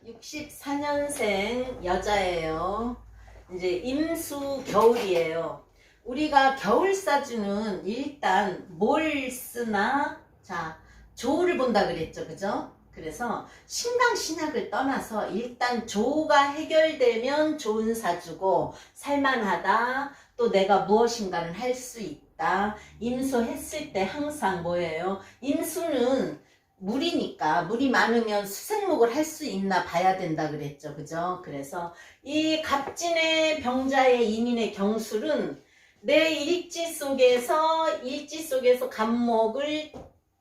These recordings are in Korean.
64년생 여자예요. 이제 임수 겨울이에요. 우리가 겨울사주는 일단 뭘 쓰나? 자, 조를 본다 그랬죠. 그죠? 그래서 신강신약을 떠나서 일단 조가 해결되면 좋은 사주고 살만하다. 또 내가 무엇인가는 할 수 있다. 임수했을 때 항상 뭐예요? 임수는 물이니까 물이 많으면 수생목을 할 수 있나 봐야 된다 그랬죠. 그죠? 그래서 이 갑진의 병자의 이민의 경술은 내 일지 속에서 갑목을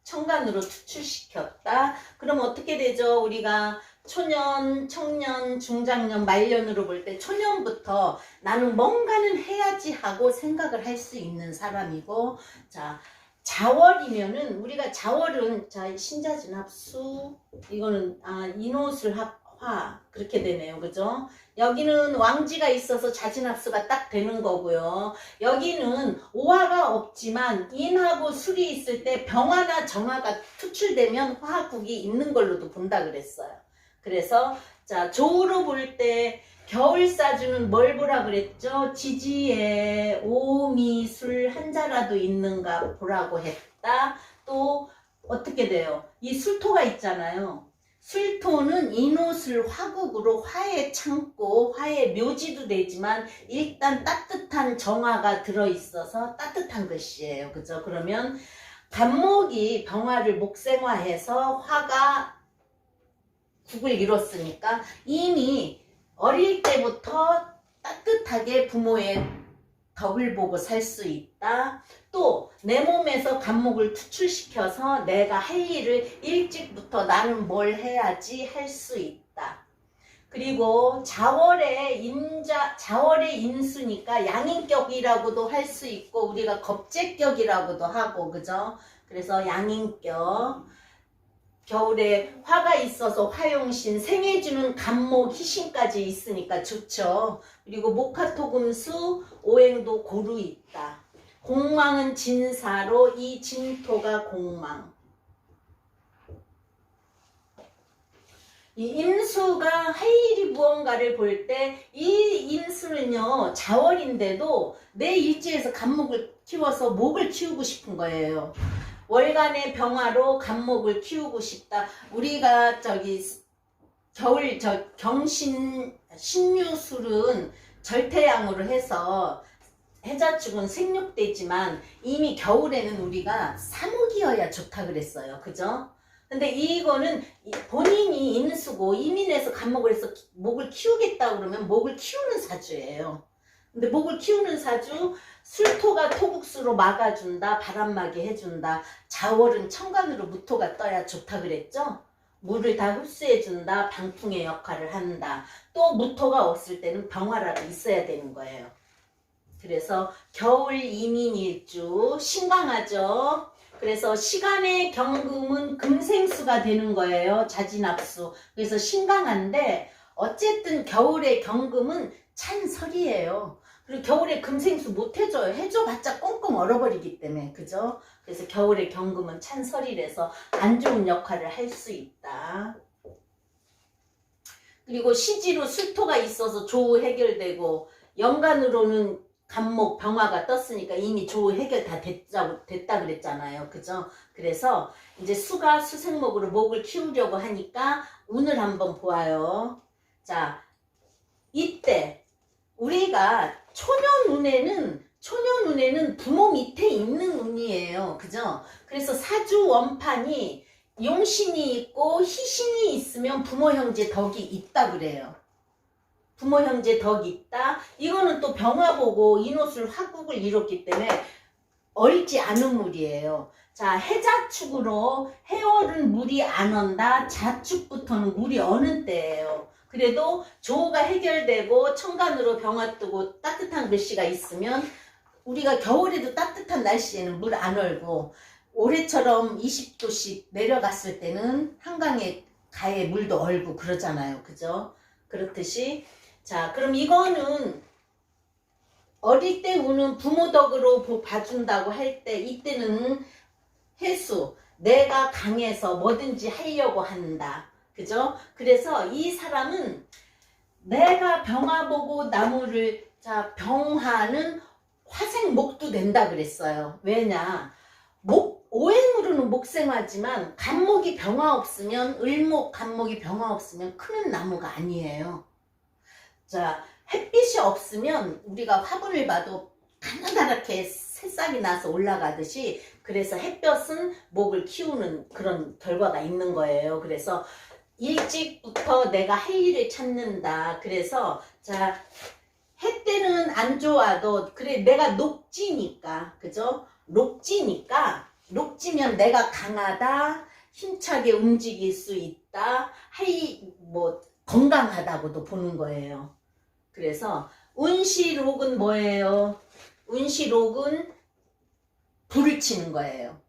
천간으로 투출시켰다. 그럼 어떻게 되죠? 우리가 초년, 청년, 중장년, 말년으로 볼 때 초년부터 나는 뭔가는 해야지 하고 생각을 할 수 있는 사람이고, 자, 자월이면은 우리가 자월은 자 신자진합수 이거는 인호술합화 그렇게 되네요. 그죠? 여기는 왕지가 있어서 자진합수가 딱 되는 거고요. 여기는 오화가 없지만 인하고 술이 있을 때 병화나 정화가 투출되면 화국이 있는 걸로도 본다 그랬어요. 그래서 자 조로 볼 때 겨울사주는 뭘 보라 그랬죠? 지지에 오미술 한자라도 있는가 보라고 했다. 또 어떻게 돼요? 이 술토가 있잖아요. 술토는 인호술 화국으로 화의 창고, 화의 묘지도 되지만 일단 따뜻한 정화가 들어있어서 따뜻한 글씨예요. 그죠? 그러면 간목이 병화를 목생화해서 화가 국을 이뤘으니까 이미 어릴 때부터 따뜻하게 부모의 덕을 보고 살 수 있다. 또 내 몸에서 간목을 투출시켜서 내가 할 일을 일찍부터 나는 뭘 해야지 할 수 있다. 그리고 자월의 인수니까 양인격이라고도 할 수 있고 우리가 겁재격이라고도 하고 그죠? 그래서 양인격. 겨울에 화가 있어서 화용신, 생해주는 간목, 희신까지 있으니까 좋죠. 그리고 목화토금수, 오행도 고루 있다. 공망은 진사로 이 진토가 공망. 이 임수가 할 일이 무언가를 볼 때 이 임수는요 자월인데도 내 일지에서 간목을 키워서 목을 키우고 싶은 거예요. 월간의 병화로 간목을 키우고 싶다. 우리가 겨울 신유술은 절태양으로 해서 해자축은 생육되지만 이미 겨울에는 우리가 사목이어야 좋다 그랬어요. 그죠? 근데 이거는 본인이 임수고 이민에서 간목을 해서 목을 키우겠다 그러면 목을 키우는 사주예요. 근데 목을 키우는 사주 술토가 토국수로 막아준다. 바람막이 해준다. 자월은 천간으로 무토가 떠야 좋다 그랬죠. 물을 다 흡수해준다. 방풍의 역할을 한다. 또 무토가 없을 때는 병화라도 있어야 되는 거예요. 그래서 겨울 이민일주 신강하죠. 그래서 시간의 경금은 금생수가 되는 거예요. 자진합수. 그래서 신강한데 어쨌든 겨울의 경금은 찬설이에요. 그리고 겨울에 금생수 못 해줘요. 해줘봤자 꽁꽁 얼어버리기 때문에. 그죠? 그래서 겨울에 경금은 찬설이라서 안 좋은 역할을 할 수 있다. 그리고 시지로 술토가 있어서 조우 해결되고 연간으로는 간목 병화가 떴으니까 이미 조우 해결 다 됐다 그랬잖아요. 그죠? 그래서 이제 수가 수생목으로 목을 키우려고 하니까 운을 한번 보아요. 자, 이때 우리가 초년운에는 부모 밑에 있는 운이에요. 그죠? 그래서 사주 원판이 용신이 있고 희신이 있으면 부모 형제 덕이 있다 그래요. 부모 형제 덕이 있다. 이거는 또 병화 보고 인호술 화국을 이뤘기 때문에 얼지 않은 물이에요. 자, 해자축으로 해월은 물이 안 온다. 자축부터는 물이 어는 때예요. 그래도 조가 해결되고 천간으로 병화 뜨고 따뜻한 글씨가 있으면 우리가 겨울에도 따뜻한 날씨에는 물 안 얼고 올해처럼 20도씩 내려갔을 때는 한강에 가에 물도 얼고 그러잖아요. 그죠? 그렇듯이 자 그럼 이거는 어릴 때 우는 부모 덕으로 봐준다고 할 때 이때는 해수 내가 강해서 뭐든지 하려고 한다. 그죠? 그래서 이 사람은 내가 병화 보고 나무를, 자, 병화는 화생목도 된다 그랬어요. 왜냐? 오행으로는 목생화지만 간목이 병화 없으면, 을목 간목이 병화 없으면 크는 나무가 아니에요. 자, 햇빛이 없으면 우리가 화분을 봐도 가느다랗게 새싹이 나서 올라가듯이, 그래서 햇볕은 목을 키우는 그런 결과가 있는 거예요. 그래서 일찍부터 내가 할 일을 찾는다. 그래서 자, 해 때는 안 좋아도 그래, 내가 녹지니까, 그죠? 녹지면 내가 강하다, 힘차게 움직일 수 있다, 뭐 건강하다고도 보는 거예요. 그래서 운시록은 뭐예요? 운시록은 불을 치는 거예요.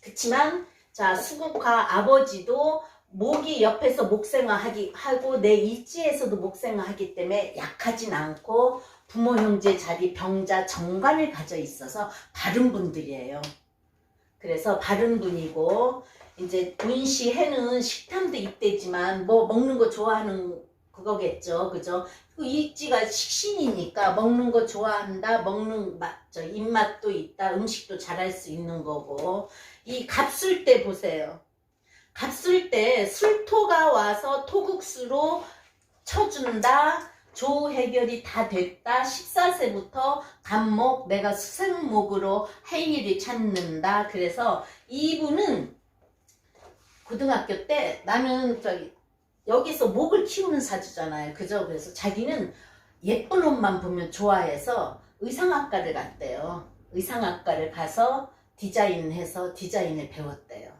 그치만 자, 수국화 아버지도 목이 옆에서 목생화하고 내 일지에서도 목생화하기 때문에 약하진 않고 부모 형제 자리 병자 정관을 가져 있어서 바른 분들이에요. 그래서 바른 분이고, 이제 운시 해는 식탐도 입대지만 뭐 먹는 거 좋아하는 그거겠죠. 그죠? 그 일지가 식신이니까 먹는 거 좋아한다. 먹는 입맛도 있다. 음식도 잘할 수 있는 거고. 이 갑술 때 보세요. 갑술 때 술토가 와서 토국수로 쳐준다. 조 해결이 다 됐다. 14세부터 간목, 내가 수생목으로 할 일을 찾는다. 그래서 이분은 고등학교 때 나는 여기서 목을 키우는 사주잖아요. 그죠? 그래서 자기는 예쁜 옷만 보면 좋아해서 의상학과를 갔대요. 의상학과를 가서 디자인해서 디자인을 배웠대요.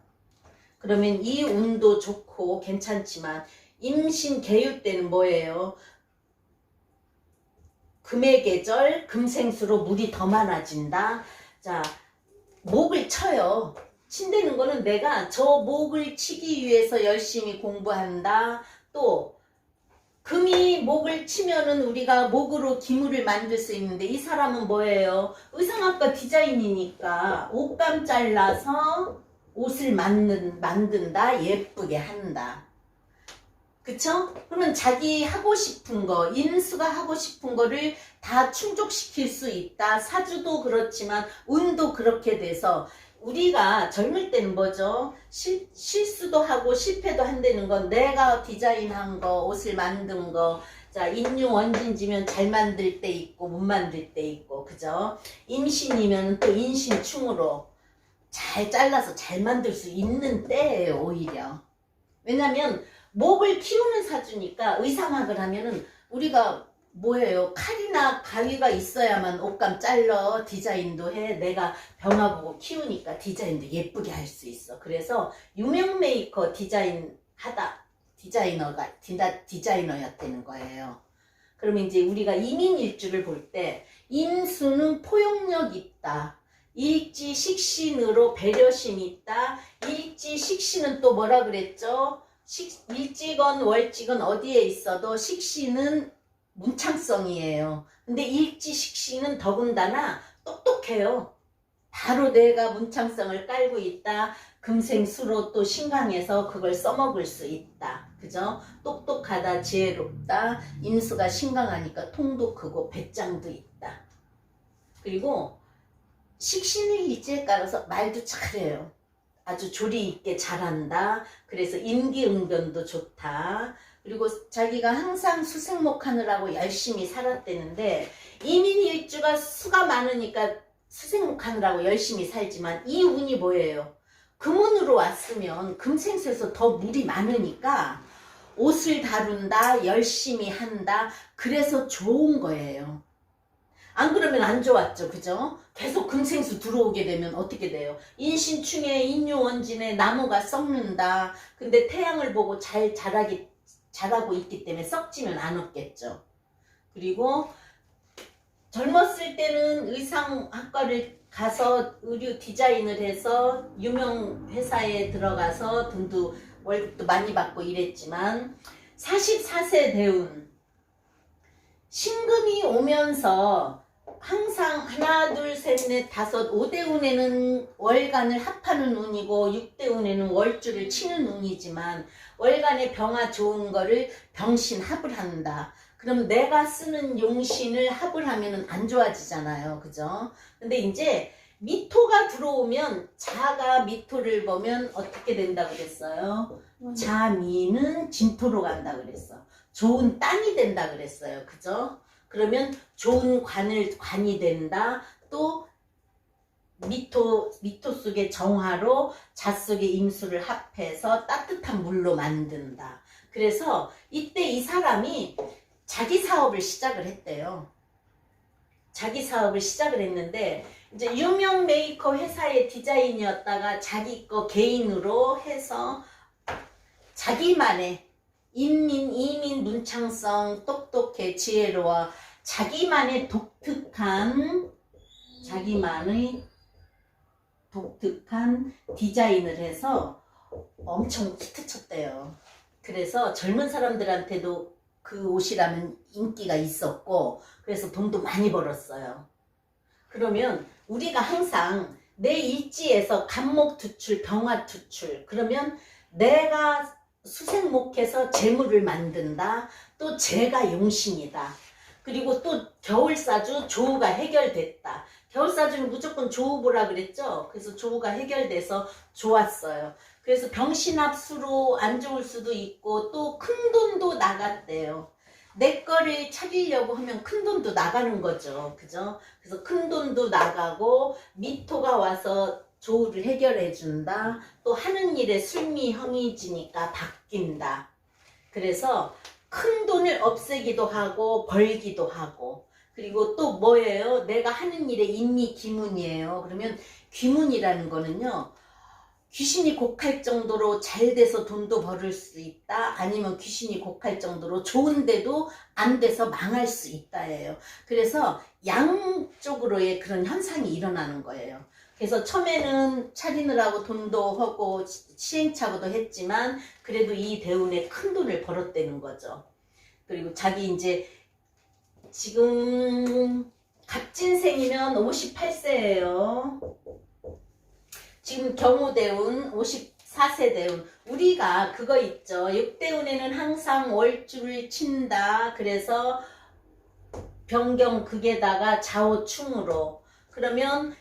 그러면 이 운도 좋고 괜찮지만 임신 개유 때는 뭐예요? 금의 계절, 금생수로 물이 더 많아진다. 자, 목을 쳐요. 친다는 거는 내가 저 목을 치기 위해서 열심히 공부한다. 또 금이 목을 치면은 우리가 목으로 기물을 만들 수 있는데, 이 사람은 뭐예요? 의상학과 디자인이니까 옷감 잘라서 옷을 만든다. 예쁘게 한다. 그쵸? 그러면 자기 하고 싶은 거, 인수가 하고 싶은 거를 다 충족시킬 수 있다. 사주도 그렇지만 운도 그렇게 돼서, 우리가 젊을 때는 뭐죠? 실수도 하고 실패도 한다는 건 내가 디자인한 거, 옷을 만든 거, 자, 인유원진지면 잘 만들 때 있고 못 만들 때 있고, 그죠? 임신이면 또 인신충으로 잘 잘라서 잘 만들 수 있는 때예요, 오히려. 왜냐면 목을 키우는 사주니까 의상학을 하면은 우리가 뭐예요? 칼이나 가위가 있어야만 옷감 잘라 디자인도 해. 내가 병화 보고 키우니까 디자인도 예쁘게 할 수 있어. 그래서 유명 메이커 디자이너였다는 거예요. 그러면 이제 우리가 이민일주를 볼 때 임수는 포용력 있다. 일지 식신으로 배려심 있다. 일지 식신은 또 뭐라 그랬죠? 일지건 월지건 어디에 있어도 식신은 문창성이에요. 근데 일지 식신은 더군다나 똑똑해요. 바로 내가 문창성을 깔고 있다. 금생수로 또 신강해서 그걸 써먹을 수 있다. 그죠? 똑똑하다, 지혜롭다. 임수가 신강하니까 통도 크고 배짱도 있다. 그리고 식신을 일지에 깔아서 말도 잘해요. 아주 조리 있게 잘한다. 그래서 임기응변도 좋다. 그리고 자기가 항상 수생목 하느라고 열심히 살았대는데, 이민일주가 수가 많으니까 수생목 하느라고 열심히 살지만 이 운이 뭐예요? 금운으로 왔으면 금생수에서 더 물이 많으니까 옷을 다룬다, 열심히 한다. 그래서 좋은 거예요. 안 그러면 안 좋았죠. 그죠? 계속 금생수 들어오게 되면 어떻게 돼요? 인신충에 인유원진에 나무가 썩는다. 근데 태양을 보고 자라고 있기 때문에 썩지면 않았겠죠. 그리고 젊었을 때는 의상학과를 가서 의류 디자인을 해서 유명 회사에 들어가서 돈도 월급도 많이 받고 이랬지만, 44세 대운 신금이 오면서 항상 하나, 둘, 셋, 넷, 다섯, 5대운에는 월간을 합하는 운이고 6대운에는 월주를 치는 운이지만 월간의 병화 좋은 거를 병신 합을 한다. 그럼 내가 쓰는 용신을 합을 하면은 안 좋아지잖아요. 그죠? 근데 이제 미토가 들어오면 자가 미토를 보면 어떻게 된다고 그랬어요? 자미는 진토로 간다 그랬어. 좋은 땅이 된다 그랬어요. 그죠? 그러면 좋은 관이 된다. 또 미토 속의 정화로 자 속의 임수를 합해서 따뜻한 물로 만든다. 그래서 이때 이 사람이 자기 사업을 시작을 했대요. 자기 사업을 시작을 했는데 이제 유명 메이커 회사의 디자인이었다가 자기 거 개인으로 해서 자기만의 이민, 문창성, 똑똑해, 지혜로워 자기만의 독특한 디자인을 해서 엄청 히트쳤대요. 그래서 젊은 사람들한테도 그 옷이라면 인기가 있었고 그래서 돈도 많이 벌었어요. 그러면 우리가 항상 내 일지에서 간목 투출, 병화 투출 그러면 내가 수생목해서 재물을 만든다. 또 재가 용신이다. 그리고 또 겨울사주 조우가 해결됐다. 겨울사주는 무조건 조우 보라 그랬죠. 그래서 조우가 해결돼서 좋았어요. 그래서 병신합수로 안 좋을 수도 있고 또 큰돈도 나갔대요. 내 거를 차리려고 하면 큰돈도 나가는 거죠. 그죠? 그래서 큰돈도 나가고 미토가 와서 조우를 해결해 준다. 또 하는 일에 술미형이지니까 바뀐다. 그래서 큰 돈을 없애기도 하고 벌기도 하고 그리고 또 뭐예요? 내가 하는 일에 인미귀문이에요. 그러면 귀문이라는 거는요. 귀신이 곡할 정도로 잘 돼서 돈도 벌을 수 있다. 아니면 귀신이 곡할 정도로 좋은데도 안 돼서 망할 수 있다예요. 그래서 양쪽으로의 그런 현상이 일어나는 거예요. 그래서 처음에는 차리느라고 돈도 하고 시행착오도 했지만 그래도 이 대운에 큰 돈을 벌었다는 거죠. 그리고 자기 이제 지금 갑진생이면 58세예요. 지금 경우대운 54세 대운. 우리가 그거 있죠. 6대운에는 항상 월주를 친다. 그래서 병경극에다가 좌우충으로. 그러면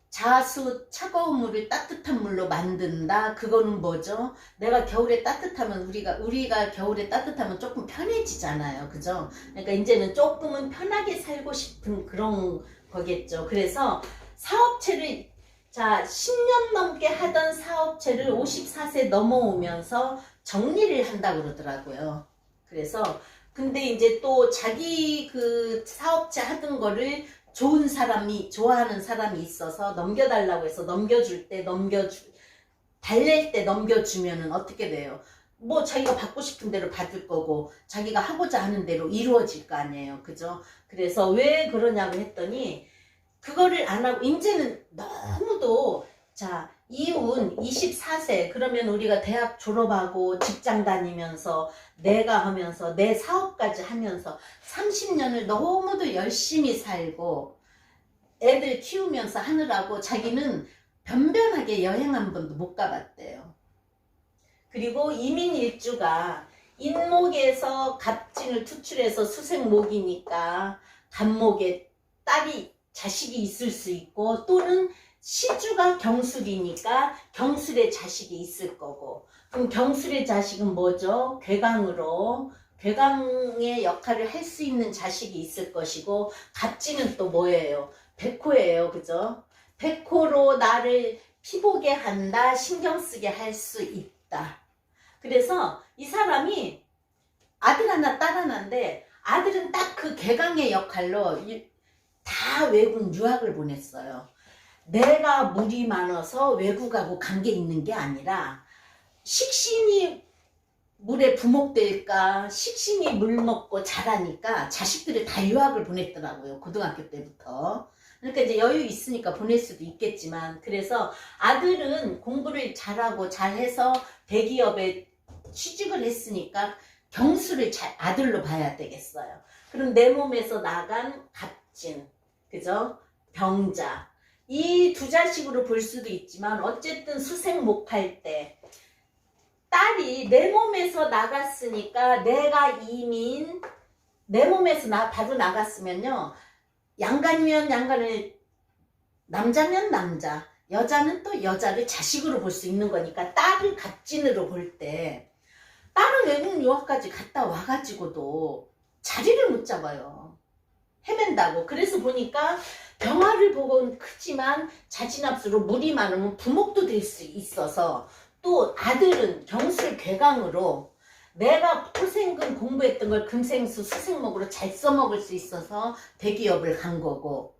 자수 차가운 물을 따뜻한 물로 만든다. 그거는 뭐죠? 내가 겨울에 따뜻하면 우리가 겨울에 따뜻하면 조금 편해지잖아요. 그죠? 그러니까 이제는 조금은 편하게 살고 싶은 그런 거겠죠. 그래서 사업체를 10년 넘게 하던 사업체를 54세 넘어오면서 정리를 한다고 그러더라고요. 그래서 근데 이제 또 자기 그 사업체 하던 거를 좋아하는 사람이 있어서 넘겨달라고 해서 달랠 때 넘겨주면은 어떻게 돼요? 뭐 자기가 받고 싶은 대로 받을 거고 자기가 하고자 하는 대로 이루어질 거 아니에요. 그죠? 그래서 왜 그러냐고 했더니 그거를 안 하고 이제는 너무도 이운 24세 그러면 우리가 대학 졸업하고 직장 다니면서 내가 하면서 내 사업까지 하면서 30년을 너무도 열심히 살고 애들 키우면서 하느라고 자기는 변변하게 여행 한 번도 못 가봤대요. 그리고 이민일주가 인목에서 갑진을 투출해서 수생목이니까 갑목에 자식이 있을 수 있고 또는 시주가 경술이니까 경술의 자식이 있을 거고 그럼 경술의 자식은 뭐죠? 괴강의 역할을 할 수 있는 자식이 있을 것이고 갑진은 또 뭐예요? 백호예요. 그죠? 백호로 나를 피보게 한다. 신경 쓰게 할 수 있다. 그래서 이 사람이 아들 하나 딸 하나인데 아들은 딱 그 괴강의 역할로 다 외국 유학을 보냈어요. 내가 물이 많아서 외국하고 관계 있는 게 아니라 식신이 물에 부목될까 식신이 물 먹고 자라니까 자식들을 다 유학을 보냈더라고요. 고등학교 때부터. 그러니까 이제 여유 있으니까 보낼 수도 있겠지만 그래서 아들은 공부를 잘하고 잘해서 대기업에 취직을 했으니까 경수를 아들로 봐야 되겠어요. 그럼 내 몸에서 나간 갑진 그죠? 병자. 이 두 자식으로 볼 수도 있지만 어쨌든 수생목할 때 딸이 내 몸에서 나갔으니까 내가 이민 내 몸에서 바로 나갔으면요. 양간이면 양간을 남자면 남자 여자는 또 여자를 자식으로 볼 수 있는 거니까 딸을 갑진으로 볼 때 딸은 외국 유학까지 갔다 와가지고도 자리를 못 잡아요. 헤맨다고. 그래서 보니까 병화를 보고는 크지만 자진합수로 물이 많으면 부목도 될 수 있어서 또 아들은 경술 괴강으로 내가 토생금 공부했던 걸 금생수 수생목으로 잘 써먹을 수 있어서 대기업을 간 거고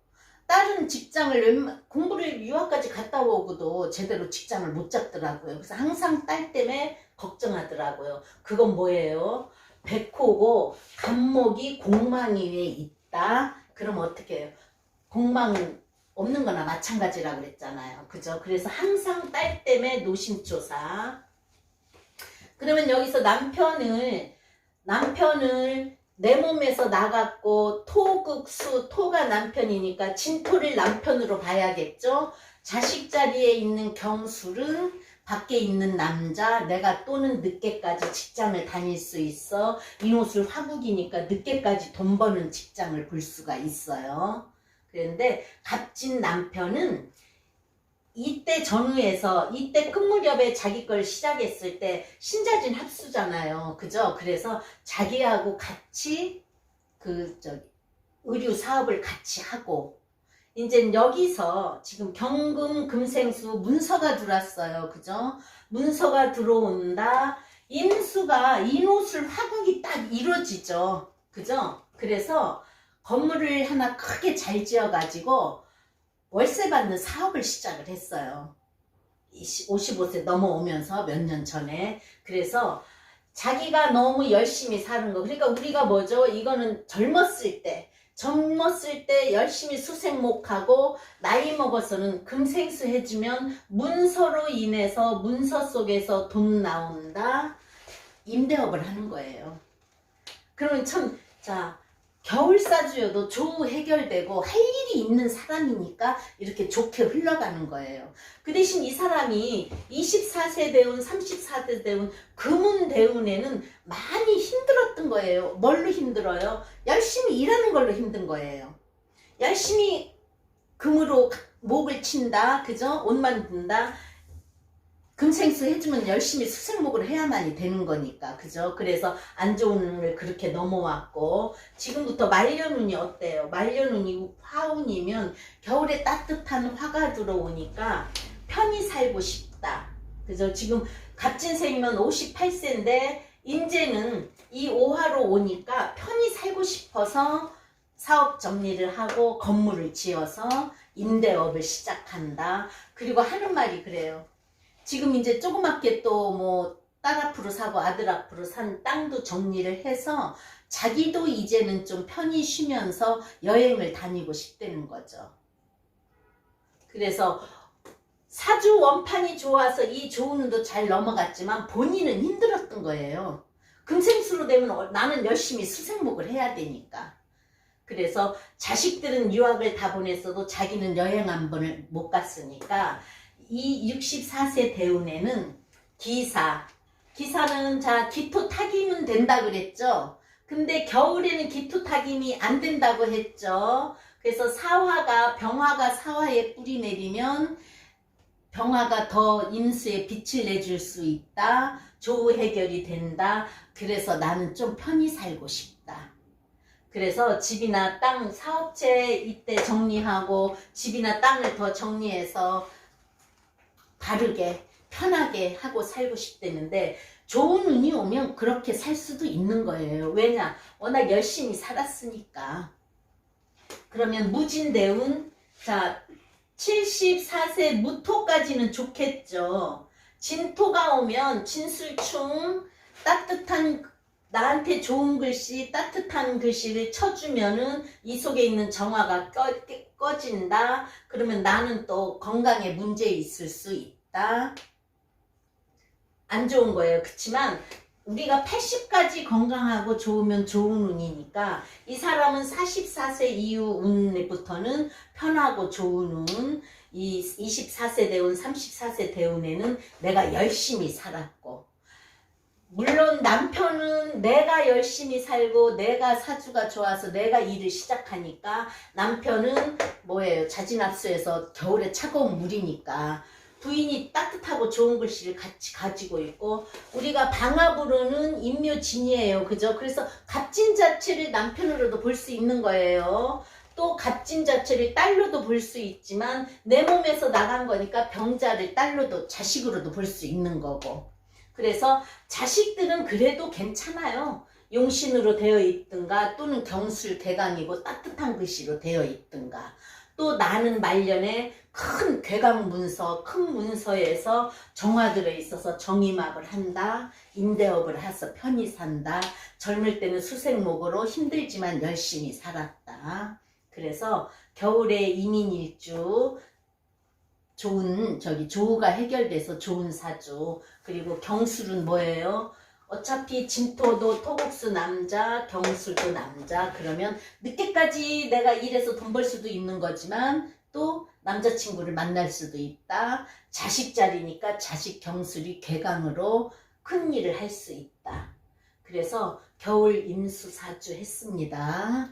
딸은 직장을 공부를 유학까지 갔다 오고도 제대로 직장을 못 잡더라고요. 그래서 항상 딸 때문에 걱정하더라고요. 그건 뭐예요? 백호고 간목이 공망 위에 있다. 그럼 어떻게 해요? 공망 없는 거나 마찬가지라고 그랬잖아요. 그죠? 그래서 항상 딸 때문에 노심초사. 그러면 여기서 남편을 내 몸에서 나갔고 토극수, 토가 남편이니까 진토를 남편으로 봐야겠죠. 자식 자리에 있는 경술은 밖에 있는 남자, 내가 또는 늦게까지 직장을 다닐 수 있어. 인옷을 화국이니까 늦게까지 돈 버는 직장을 볼 수가 있어요. 그런데 갑진 남편은 이때 전후에서 이때 끝무렵에 자기 걸 시작했을 때 신자진 합수잖아요. 그죠? 그래서 자기하고 같이 의류 사업을 같이 하고 이제 여기서 지금 경금 금생수 문서가 들어왔어요. 그죠? 문서가 들어온다. 임수가 인옷을 화국이 딱 이루어지죠. 그죠? 그래서 건물을 하나 크게 잘 지어가지고 월세 받는 사업을 시작을 했어요. 55세 넘어오면서 몇 년 전에. 그래서 자기가 너무 열심히 사는 거. 그러니까 우리가 뭐죠? 이거는 젊었을 때 열심히 수생목하고 나이 먹어서는 금생수 해주면 문서로 인해서 문서 속에서 돈 나온다. 임대업을 하는 거예요. 그러면 참, 자, 겨울사주여도 조우 해결되고 할 일이 있는 사람이니까 이렇게 좋게 흘러가는 거예요. 그 대신 이 사람이 24세 대운, 34세 대운, 금운 대운에는 많이 힘들었던 거예요. 뭘로 힘들어요? 열심히 일하는 걸로 힘든 거예요. 열심히 금으로 목을 친다. 그죠? 옷 만든다. 금생수 해주면 열심히 수생목을 해야만이 되는 거니까. 그죠? 그래서 안 좋은 운을 그렇게 넘어왔고 지금부터 말년운이 어때요? 말년운이 화운이면 겨울에 따뜻한 화가 들어오니까 편히 살고 싶다. 그죠? 지금 갑진생이면 58세인데 이제는 이 오화로 오니까 편히 살고 싶어서 사업 정리를 하고 건물을 지어서 임대업을 시작한다. 그리고 하는 말이 그래요. 지금 이제 조그맣게 또 뭐 딸 앞으로 사고 아들 앞으로 산 땅도 정리를 해서 자기도 이제는 좀 편히 쉬면서 여행을 다니고 싶다는 거죠. 그래서 사주 원판이 좋아서 이 좋은 운도 잘 넘어갔지만 본인은 힘들었던 거예요. 금생수로 되면 나는 열심히 수생목을 해야 되니까. 그래서 자식들은 유학을 다 보냈어도 자기는 여행 한 번을 못 갔으니까 이 64세 대운에는 기사는 자 기토 타기면 된다 그랬죠. 근데 겨울에는 기토 타김이 안 된다고 했죠. 그래서 병화가 사화에 뿌리 내리면 병화가 더 임수에 빛을 내줄 수 있다. 조우 해결이 된다. 그래서 나는 좀 편히 살고 싶다. 그래서 집이나 땅 사업체 이때 정리하고 집이나 땅을 더 정리해서 바르게 편하게 하고 살고 싶다는데 좋은 운이 오면 그렇게 살 수도 있는 거예요. 왜냐? 워낙 열심히 살았으니까. 그러면 무진대운, 자 74세 무토까지는 좋겠죠. 진토가 오면 진술충 따뜻한 나한테 좋은 글씨 따뜻한 글씨를 쳐주면은 이 속에 있는 정화가 꺼진다. 그러면 나는 또 건강에 문제 있을 수 있다. 안 좋은 거예요. 그렇지만 우리가 80까지 건강하고 좋으면 좋은 운이니까 이 사람은 44세 이후 운부터는 편하고 좋은 운, 이 24세 대운, 34세 대운에는 내가 열심히 살았고, 물론 남편은 내가 열심히 살고 내가 사주가 좋아서 내가 일을 시작하니까 남편은 뭐예요? 자진압수해서 겨울에 차가운 물이니까 부인이 따뜻하고 좋은 글씨를 같이 가지고 있고, 우리가 방합으로는 임묘진이에요. 그죠? 그래서 갑진 자체를 남편으로도 볼 수 있는 거예요. 또 갑진 자체를 딸로도 볼 수 있지만 내 몸에서 나간 거니까 병자를 딸로도 자식으로도 볼 수 있는 거고, 그래서 자식들은 그래도 괜찮아요. 용신으로 되어 있든가 또는 경술 개강이고 따뜻한 글씨로 되어 있든가, 또 나는 말년에 큰 괴강 문서, 큰 문서에서 정화들어 있어서 정임합을 한다, 임대업을 해서 편히 산다, 젊을 때는 수생목으로 힘들지만 열심히 살았다. 그래서 겨울에 이민일주 좋은 조우가 해결돼서 좋은 사주. 그리고 경술은 뭐예요? 어차피 진토도 토국수 남자, 경술도 남자. 그러면 늦게까지 내가 일해서 돈 벌 수도 있는 거지만 또 남자친구를 만날 수도 있다. 자식 자리니까 자식 경술이 괴강으로 큰 일을 할 수 있다. 그래서 겨울 임수 사주 했습니다.